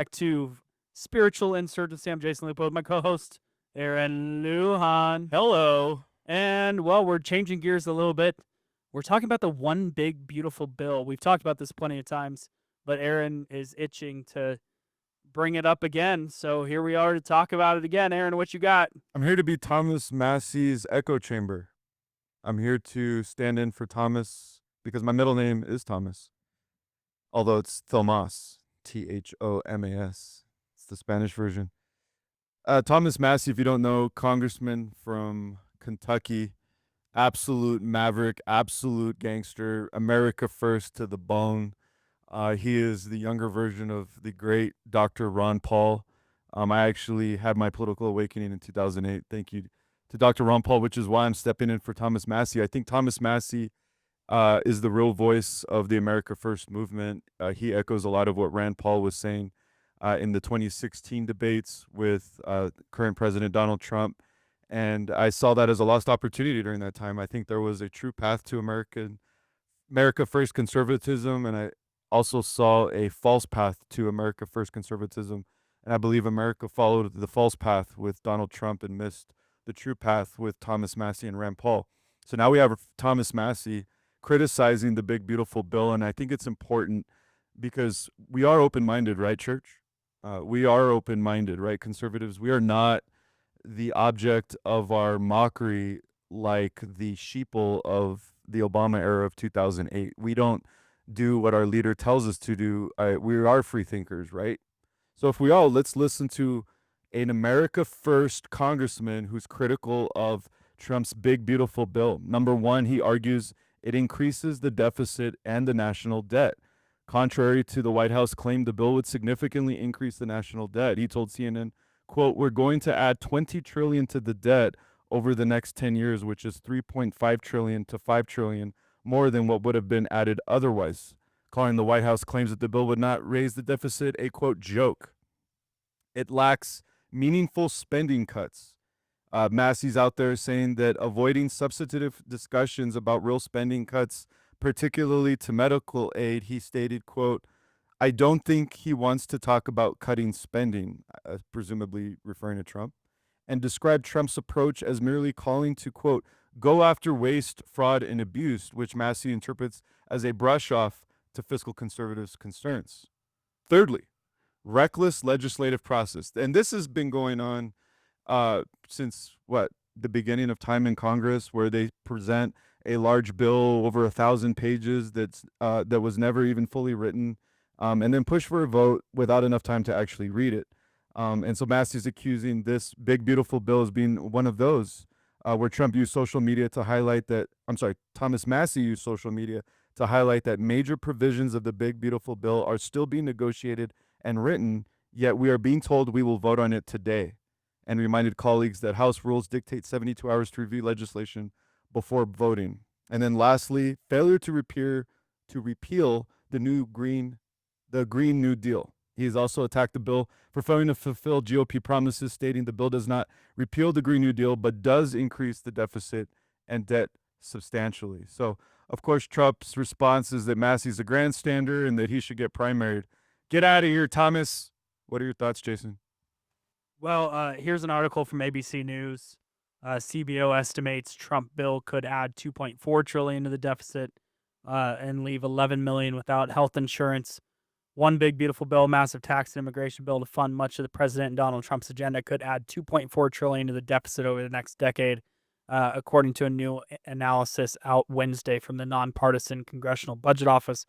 back to Spiritual Insurgency. I'm Jason Lupo with my co-host, Aaron Lujan. Hello. And, well, we're changing gears a little bit. We're talking about the one big, beautiful bill. We've talked about this plenty of times, but Aaron is itching to bring it up again. So here we are to talk about it again. Aaron, what you got? I'm here to be Thomas Massie's echo chamber. I'm here to stand in for Thomas because my middle name is Thomas, although it's Thomas, Thomas. It's the Spanish version. Thomas Massie, if you don't know, congressman from Kentucky, absolute maverick, absolute gangster, America first to the bone. He is the younger version of the great Dr. Ron Paul. I actually had my political awakening in 2008. Thank you to Dr. Ron Paul, which is why I'm stepping in for Thomas Massie. I think Thomas Massie is the real voice of the America First movement. He echoes a lot of what Rand Paul was saying in the 2016 debates with current President Donald Trump. And I saw that as a lost opportunity during that time. I think there was a true path to America First conservatism, and I also saw a false path to America First conservatism. And I believe America followed the false path with Donald Trump and missed the true path with Thomas Massie and Rand Paul. So now we have Thomas Massie criticizing the big, beautiful bill. And I think it's important because we are open-minded, right, church? We are open-minded, right? Conservatives, we are not the object of our mockery like the sheeple of the Obama era of 2008. We don't do what our leader tells us to do. We are free thinkers, right? So if we all, let's listen to an America First congressman who's critical of Trump's big, beautiful bill. Number one, he argues it increases the deficit and the national debt. Contrary to the White House claim, the bill would significantly increase the national debt. He told CNN, quote, "We're going to add 20 trillion to the debt over the next 10 years, which is 3.5 trillion to 5 trillion more than what would have been added otherwise," calling the White House claims that the bill would not raise the deficit a, quote, joke. It lacks meaningful spending cuts. Massey's out there saying that avoiding substantive discussions about real spending cuts, particularly to medical aid, he stated, quote, "I don't think he wants to talk about cutting spending," presumably referring to Trump, and described Trump's approach as merely calling to, quote, "go after waste, fraud, and abuse," which Massey interprets as a brush off to fiscal conservatives' concerns. Thirdly, reckless legislative process. And this has been going on since the beginning of time in Congress, where they present a large bill over 1,000 pages that was never even fully written, and then push for a vote without enough time to actually read it. And so Massey's accusing this big, beautiful bill as being one of those, where Trump used social media to highlight that, Thomas Massie used social media to highlight that major provisions of the big, beautiful bill are still being negotiated and written, yet we are being told we will vote on it today, and reminded colleagues that House rules dictate 72 hours to review legislation before voting. And then lastly, failure to repeal the Green New Deal. He has also attacked the bill for failing to fulfill GOP promises, stating the bill does not repeal the Green New Deal, but does increase the deficit and debt substantially. So, of course, Trump's response is that Massey's a grandstander and that he should get primaried. Get out of here, Thomas. What are your thoughts, Jason? Well, here's an article from ABC News. CBO estimates Trump bill could add 2.4 trillion to the deficit and leave 11 million without health insurance. One big, beautiful bill, massive tax and immigration bill to fund much of the President and Donald Trump's agenda, could add 2.4 trillion to the deficit over the next decade, according to a new analysis out Wednesday from the nonpartisan Congressional Budget Office.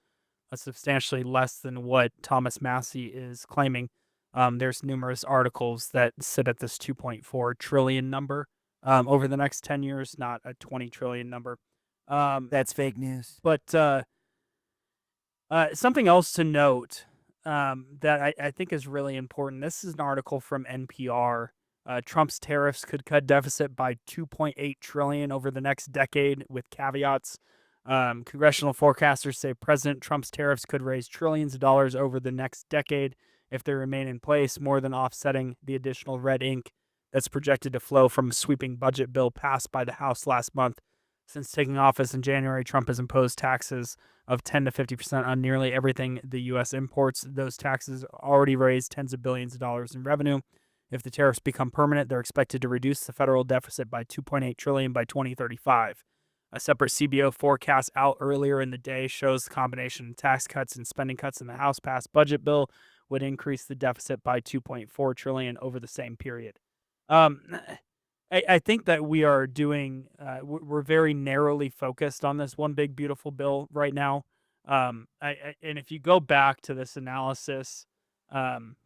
Substantially less than what Thomas Massie is claiming. There's numerous articles that sit at this 2.4 trillion number over the next 10 years, not a 20 trillion number. That's fake news. But something else to note that I think is really important. This is an article from NPR. Trump's tariffs could cut deficit by 2.8 trillion over the next decade, with caveats. Congressional forecasters say President Trump's tariffs could raise trillions of dollars over the next decade if they remain in place, more than offsetting the additional red ink that's projected to flow from a sweeping budget bill passed by the House last month. Since taking office in January, Trump has imposed taxes of 10 to 50% on nearly everything the U.S. imports. Those taxes already raised tens of billions of dollars in revenue. If the tariffs become permanent, they're expected to reduce the federal deficit by 2.8 trillion by 2035. A separate CBO forecast out earlier in the day shows the combination of tax cuts and spending cuts in the House passed budget bill would increase the deficit by 2.4 trillion over the same period. Um, I think that we are doing, we're very narrowly focused on this one big beautiful bill right now. And if you go back to this analysis, um,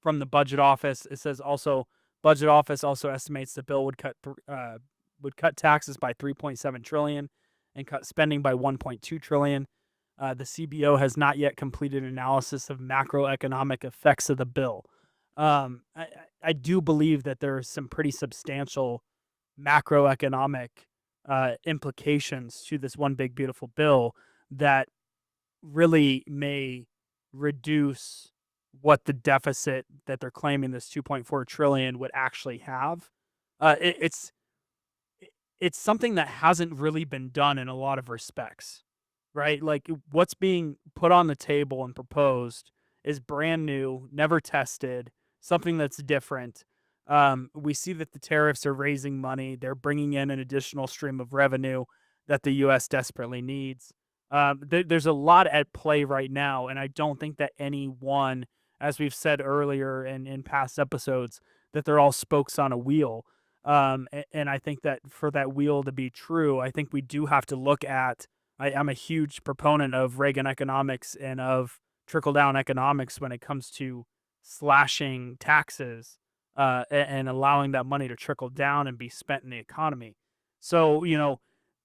from the budget office, it says also budget office also estimates the bill would cut taxes by 3.7 trillion and cut spending by 1.2 trillion. The CBO has not yet completed analysis of macroeconomic effects of the bill. I do believe that there are some pretty substantial macroeconomic implications to this one big beautiful bill that really may reduce what the deficit that they're claiming this 2.4 trillion would actually have. Uh, it, it's it's something that hasn't really been done in a lot of respects, right? Like what's being put on the table and proposed is brand new, never tested, something that's different. We see that the tariffs are raising money. They're bringing in an additional stream of revenue that the U.S. desperately needs. There's a lot at play right now, and I don't think that any one, as we've said earlier in past episodes, that they're all spokes on a wheel. And I think that for that wheel to be true, I think we do have to look at. I'm a huge proponent of Reagan economics and of trickle down economics when it comes to slashing taxes and allowing that money to trickle down and be spent in the economy. So,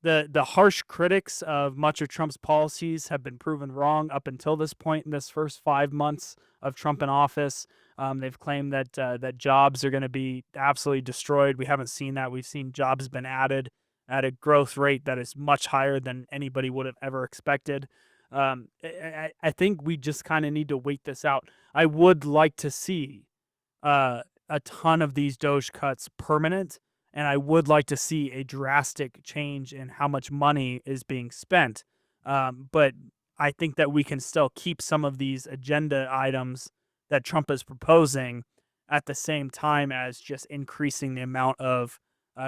the harsh critics of much of Trump's policies have been proven wrong up until this point in this first 5 months of Trump in office. They've claimed that jobs are going to be absolutely destroyed. We haven't seen that. We've seen jobs been added at a growth rate that is much higher than anybody would have ever expected. I think we just kind of need to wait this out. I would like to see a ton of these Doge cuts permanent, and I would like to see a drastic change in how much money is being spent. But I think that we can still keep some of these agenda items that Trump is proposing at the same time as just increasing the amount of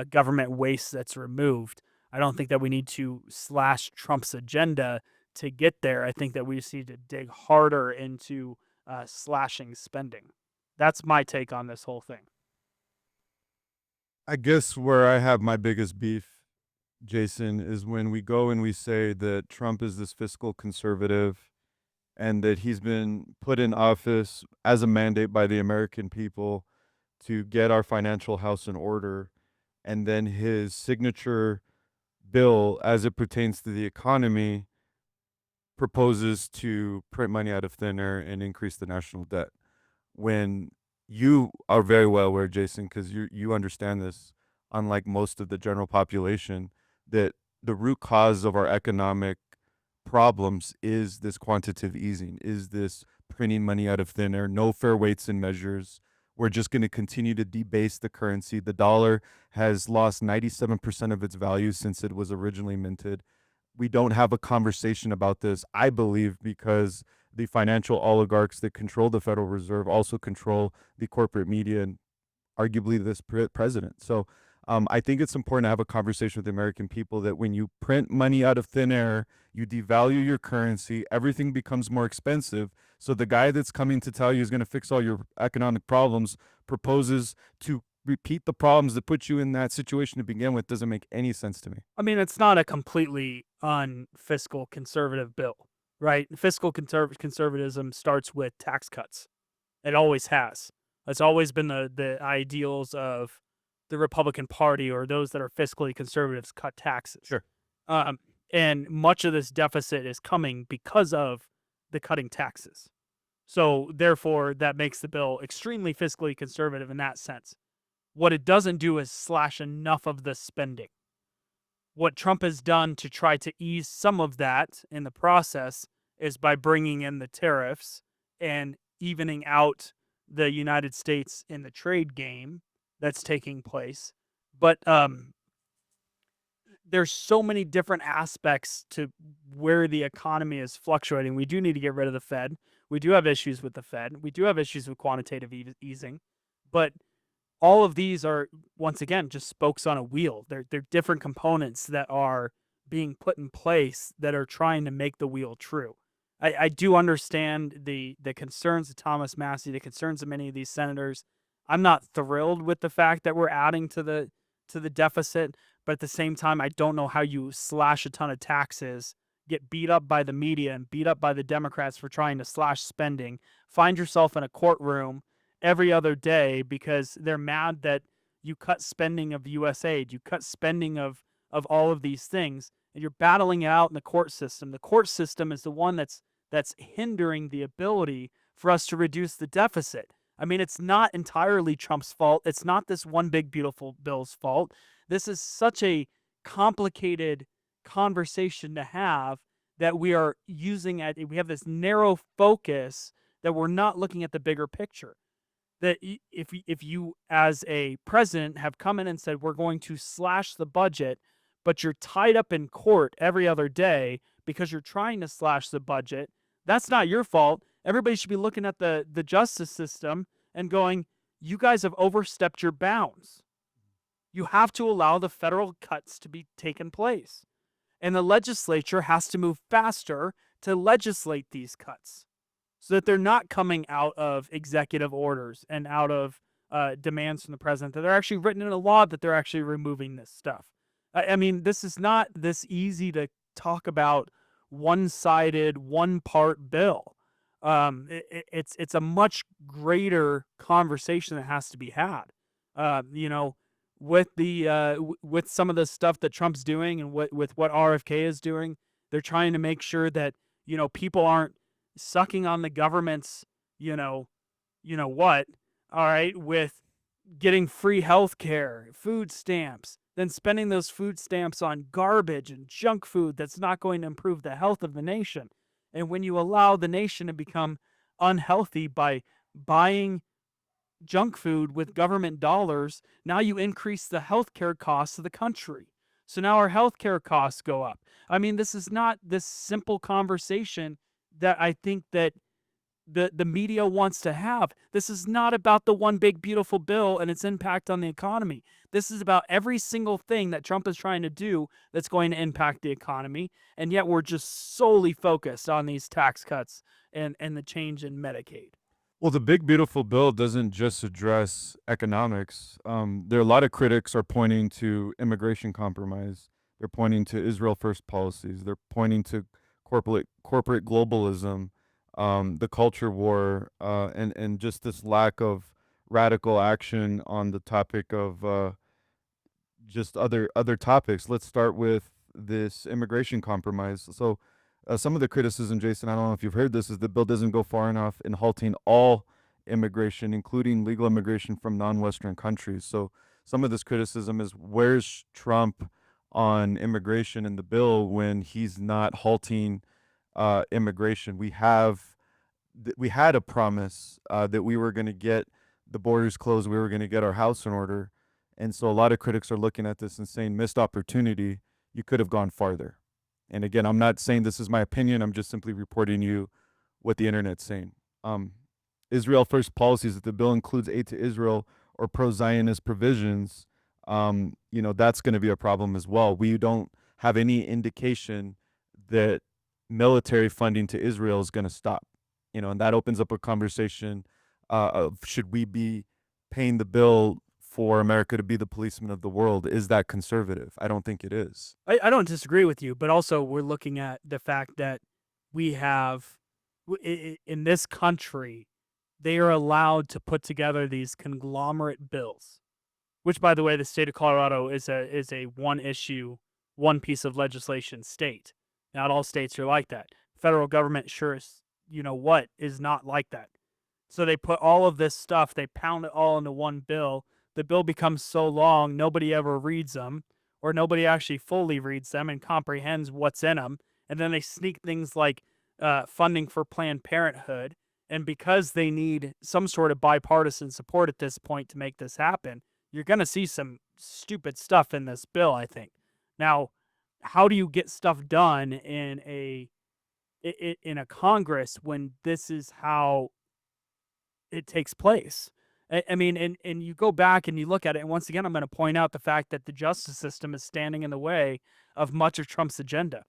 government waste that's removed. I don't think that we need to slash Trump's agenda to get there. I think that we just need to dig harder into slashing spending. That's my take on this whole thing. I guess where I have my biggest beef, Jason, is when we go and we say that Trump is this fiscal conservative and that he's been put in office as a mandate by the American people to get our financial house in order. And then his signature bill, as it pertains to the economy, proposes to print money out of thin air and increase the national debt. When you are very well aware, Jason, because you understand this, unlike most of the general population, that the root cause of our economic problems is this quantitative easing, is this printing money out of thin air, no fair weights and measures. We're just going to continue to debase the currency. The dollar has lost 97% of its value since it was originally minted. We don't have a conversation about this, I believe, because the financial oligarchs that control the Federal Reserve also control the corporate media and arguably this president. So I think it's important to have a conversation with the American people that when you print money out of thin air, you devalue your currency, everything becomes more expensive. So the guy that's coming to tell you is going to fix all your economic problems proposes to repeat the problems that put you in that situation to begin with. Doesn't make any sense to me. I mean, it's not a completely unfiscal conservative bill, right? Fiscal conservatism starts with tax cuts. It always has. It's always been the ideals of the Republican Party or those that are fiscally conservatives cut taxes. Sure. Um, and much of this deficit is coming because of the cutting taxes. So therefore, that makes the bill extremely fiscally conservative in that sense. What it doesn't do is slash enough of the spending. What Trump has done to try to ease some of that in the process is by bringing in the tariffs and evening out the United States in the trade game that's taking place. But there's so many different aspects to where the economy is fluctuating. We do need to get rid of the Fed. We do have issues with the Fed. We do have issues with quantitative easing, but all of these are, once again, just spokes on a wheel. They're different components that are being put in place that are trying to make the wheel true. I do understand the concerns of Thomas Massie, the concerns of many of these senators. I'm not thrilled with the fact that we're adding to the deficit, but at the same time, I don't know how you slash a ton of taxes, get beat up by the media and beat up by the Democrats for trying to slash spending, find yourself in a courtroom every other day because they're mad that you cut spending of US aid, you cut spending of all of these things, and you're battling it out in the court system. The court system is the one that's hindering the ability for us to reduce the deficit. I mean, it's not entirely Trump's fault. It's not this one big beautiful bill's fault. This is such a complicated conversation to have that we are using at we have this narrow focus that we're not looking at the bigger picture. That if you as a president have come in and said we're going to slash the budget, but you're tied up in court every other day because you're trying to slash the budget, that's not your fault. Everybody should be looking at the justice system and going, you guys have overstepped your bounds. You have to allow the federal cuts to be taken place. And the legislature has to move faster to legislate these cuts so that they're not coming out of executive orders and out of demands from the president, that they're actually written in a law that they're actually removing this stuff. I mean, this is not this easy to talk about one-sided, one-part bill. It's a much greater conversation that has to be had. You know, with with some of the stuff that Trump's doing and with what RFK is doing, they're trying to make sure that people aren't sucking on the government's, what, all right, with getting free health care, food stamps, then spending those food stamps on garbage and junk food that's not going to improve the health of the nation. And when you allow the nation to become unhealthy by buying junk food with government dollars, now you increase the healthcare costs of the country. So now our healthcare costs go up. I mean, this is not this simple conversation that I think that the media wants to have. This is not about the one big beautiful bill and its impact on the economy. This is about every single thing that Trump is trying to do that's going to impact the economy, and yet we're just solely focused on these tax cuts and the change in Medicaid. Well, the big beautiful bill doesn't just address economics. There are a lot of critics are pointing to immigration compromise. They're pointing to Israel first policies. They're pointing to corporate globalism, the culture war, and just this lack of radical action on the topic of just other topics. Let's start with this immigration compromise. So, some of the criticism, Jason, I don't know if you've heard this, is the bill doesn't go far enough in halting all immigration, including legal immigration from non-Western countries. So, some of this criticism is where's Trump on immigration in the bill when he's not halting immigration? We had a promise that we were going to get the borders closed, we were going to get our house in order, and so a lot of critics are looking at this and saying, missed opportunity. You could have gone farther. And again, I'm not saying this is my opinion. I'm just simply reporting you what the internet's saying. Israel first policies, if the bill includes aid to Israel or pro-Zionist provisions, that's going to be a problem as well. We don't have any indication that military funding to Israel is going to stop. And that opens up a conversation of should we be paying the bill for America to be the policeman of the world? Is that conservative? I don't think it is. I don't disagree with you, but also we're looking at the fact that we have in this country, they are allowed to put together these conglomerate bills, which, by the way, the state of Colorado is a one issue, one piece of legislation state. Not all states are like that. Federal government sure is, is not like that. So they put all of this stuff, they pound it all into one bill. The bill becomes so long, nobody ever reads them, or nobody actually fully reads them and comprehends what's in them. And then they sneak things like funding for Planned Parenthood. And because they need some sort of bipartisan support at this point to make this happen, you're going to see some stupid stuff in this bill, I think. Now, how do you get stuff done in a Congress when this is how it takes place? I mean, and you go back and you look at it, and once again, I'm going to point out the fact that the justice system is standing in the way of much of Trump's agenda.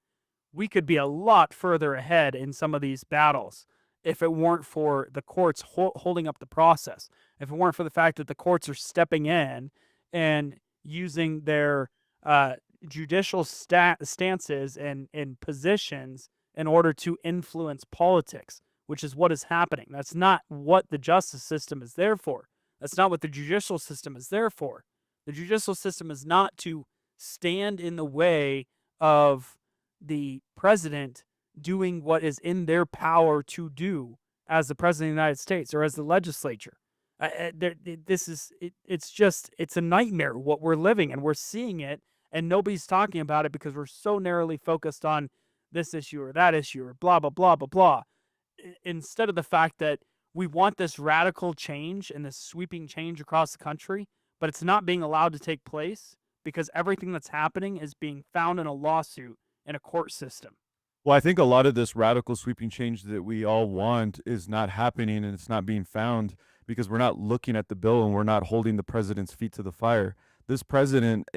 We could be a lot further ahead in some of these battles if it weren't for the courts holding up the process. If it weren't for the fact that the courts are stepping in and using their uh, judicial stances and positions in order to influence politics, which is what is happening. That's not what the justice system is there for. That's not what the judicial system is there for. The judicial system is not to stand in the way of the president doing what is in their power to do as the president of the United States or as the legislature. This is it's a nightmare what we're living, and we're seeing it, and nobody's talking about it because we're so narrowly focused on this issue or that issue or blah blah blah blah blah, instead of the fact that we want this radical change and this sweeping change across the country, but it's not being allowed to take place because everything that's happening is being found in a lawsuit in a court system. Well, I think a lot of this radical sweeping change that we all want is not happening, and it's not being found because we're not looking at the bill and we're not holding the president's feet to the fire. This president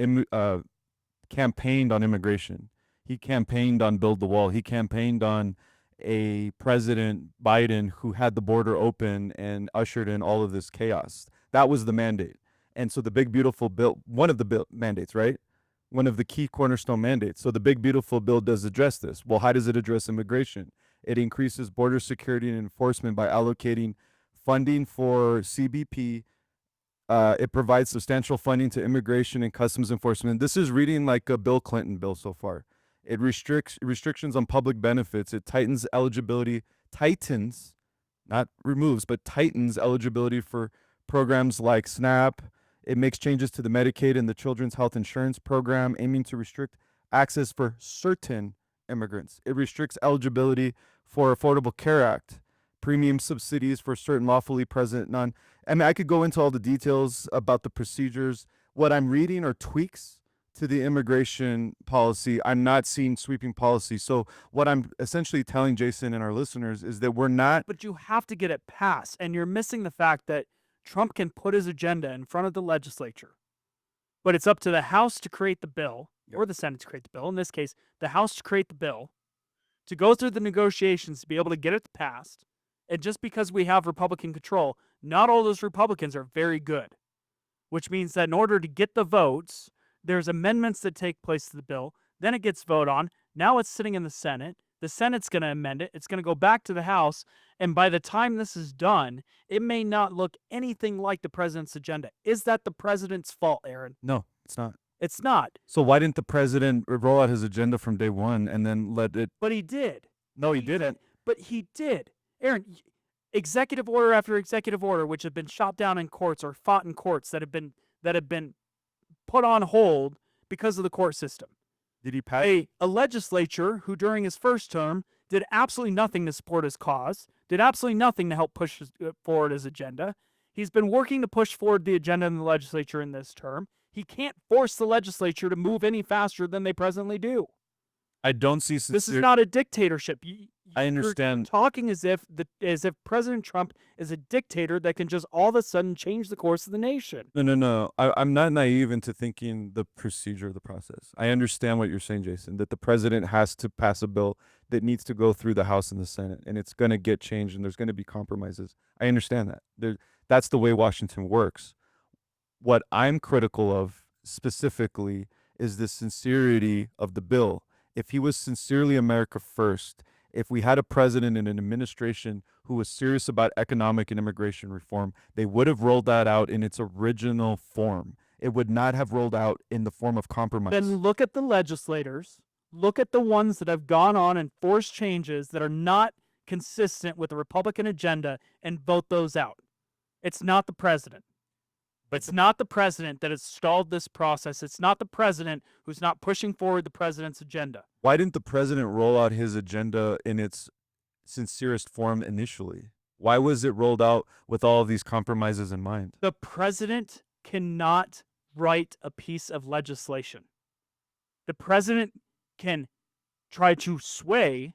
campaigned on immigration. He campaigned on build the wall. He campaigned on a President Biden who had the border open and ushered in all of this chaos. That was the mandate. And so the big beautiful bill, one of the bill mandates, right? One of the key cornerstone mandates. So the big beautiful bill does address this. Well, how does it address immigration? It increases border security and enforcement by allocating funding for CBP. It provides substantial funding to immigration and customs enforcement. This is reading like a Bill Clinton bill so far. It restricts restrictions on public benefits. It tightens, not removes, but tightens eligibility for programs like SNAP. It makes changes to the Medicaid and the Children's Health Insurance Program, aiming to restrict access for certain immigrants. It restricts eligibility for Affordable Care Act, premium subsidies for certain lawfully present non. I mean, I could go into all the details about the procedures. What I'm reading are tweaks to the immigration policy. I'm not seeing sweeping policy. So what I'm essentially telling Jason and our listeners is that we're not. But you have to get it passed, and you're missing the fact that Trump can put his agenda in front of the legislature, but it's up to the House to create the bill, or the Senate to create the bill. In this case, the House to create the bill, to go through the negotiations to be able to get it passed. And just because we have Republican control, not all those Republicans are very good, which means that in order to get the votes, there's amendments that take place to the bill. Then it gets voted on. Now it's sitting in the Senate. The Senate's going to amend it. It's going to go back to the House. And by the time this is done, it may not look anything like the president's agenda. Is that the president's fault, Aaron? No, it's not. It's not. So why didn't the president roll out his agenda from day one and then let it? But he did. No, he didn't. But he did. Aaron, executive order after executive order, which have been shot down in courts or fought in courts, that have been put on hold because of the court system. Did he pass? A legislature who during his first term did absolutely nothing to support his cause, did absolutely nothing to help push forward his agenda. He's been working to push forward the agenda in the legislature in this term. He can't force the legislature to move any faster than they presently do. I don't see This is not a dictatorship. I understand. You're talking as if President Trump is a dictator that can just all of a sudden change the course of the nation. No. I'm not naive into thinking the procedure of the process. I understand what you're saying, Jason, that the president has to pass a bill that needs to go through the House and the Senate, and it's going to get changed, and there's going to be compromises. I understand that. That's the way Washington works. What I'm critical of specifically is the sincerity of the bill. If he was sincerely America first, if we had a president and an administration who was serious about economic and immigration reform, they would have rolled that out in its original form. It would not have rolled out in the form of compromise. Then look at the legislators. Look at the ones that have gone on and forced changes that are not consistent with the Republican agenda and vote those out. It's not the president. It's not the president that has stalled this process. It's not the president who's not pushing forward the president's agenda. Why didn't the president roll out his agenda in its sincerest form initially? Why was it rolled out with all of these compromises in mind? The president cannot write a piece of legislation. The president can try to sway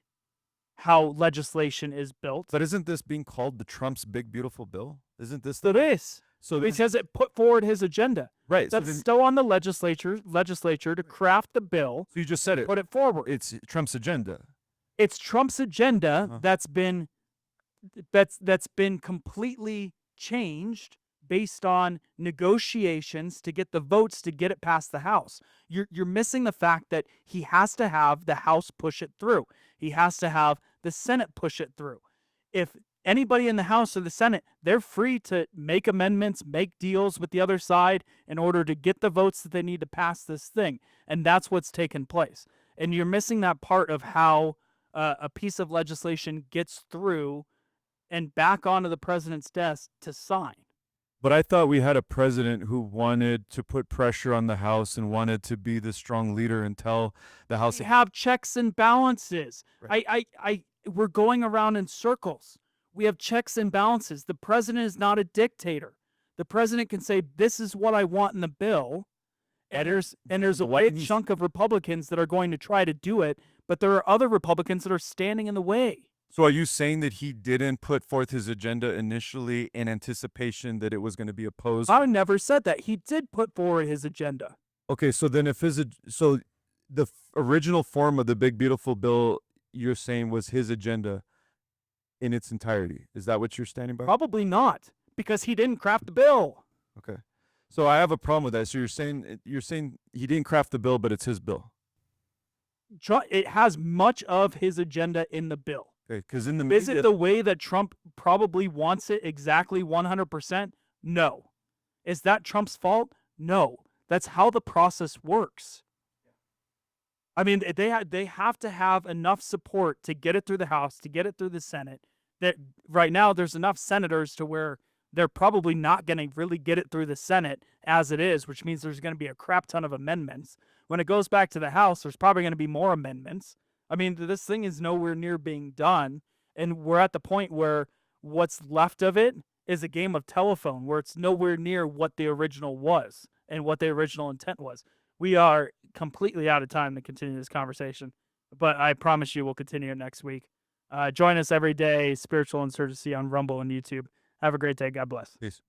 how legislation is built. But isn't this being called the Trump's big beautiful bill? Isn't this It is. so? Because it put forward his agenda. Right. That's still on the legislature to craft the bill. So you just said it. Put it forward. It's Trump's agenda. It's Trump's agenda that's been completely changed based on negotiations to get the votes to get it past the House. You're missing the fact that he has to have the House push it through. He has to have the Senate push it through. If anybody in the House or the Senate, they're free to make amendments, make deals with the other side in order to get the votes that they need to pass this thing. And that's what's taken place. And you're missing that part of how a piece of legislation gets through and back onto the president's desk to sign. But I thought we had a president who wanted to put pressure on the House and wanted to be the strong leader and tell the House. We have checks and balances. Right. We're going around in circles. We have checks and balances. The president is not a dictator. The president can say, this is what I want in the bill. And there's a big chunk of Republicans that are going to try to do it, but there are other Republicans that are standing in the way. So are you saying that he didn't put forth his agenda initially in anticipation that it was going to be opposed? I never said that. He did put forward his agenda. Okay, so then if the original form of the big beautiful bill you're saying was his agenda in its entirety. Is that what you're standing by? Probably not, because he didn't craft the bill. Okay. So I have a problem with that. So you're saying he didn't craft the bill, but it's his bill. It has much of his agenda in the bill. Okay, because in the Is it the way that Trump probably wants it exactly 100%? No. Is that Trump's fault? No. That's how the process works. I mean, they have to have enough support to get it through the House, to get it through the Senate. That right now there's enough senators to where they're probably not going to really get it through the Senate as it is, which means there's going to be a crap ton of amendments. When it goes back to the House, there's probably going to be more amendments. I mean, this thing is nowhere near being done, and we're at the point where what's left of it is a game of telephone, where it's nowhere near what the original was and what the original intent was. We are completely out of time to continue this conversation, but I promise you we'll continue it next week. Join us every day, Spiritual Insurgency on Rumble and YouTube. Have a great day. God bless. Peace.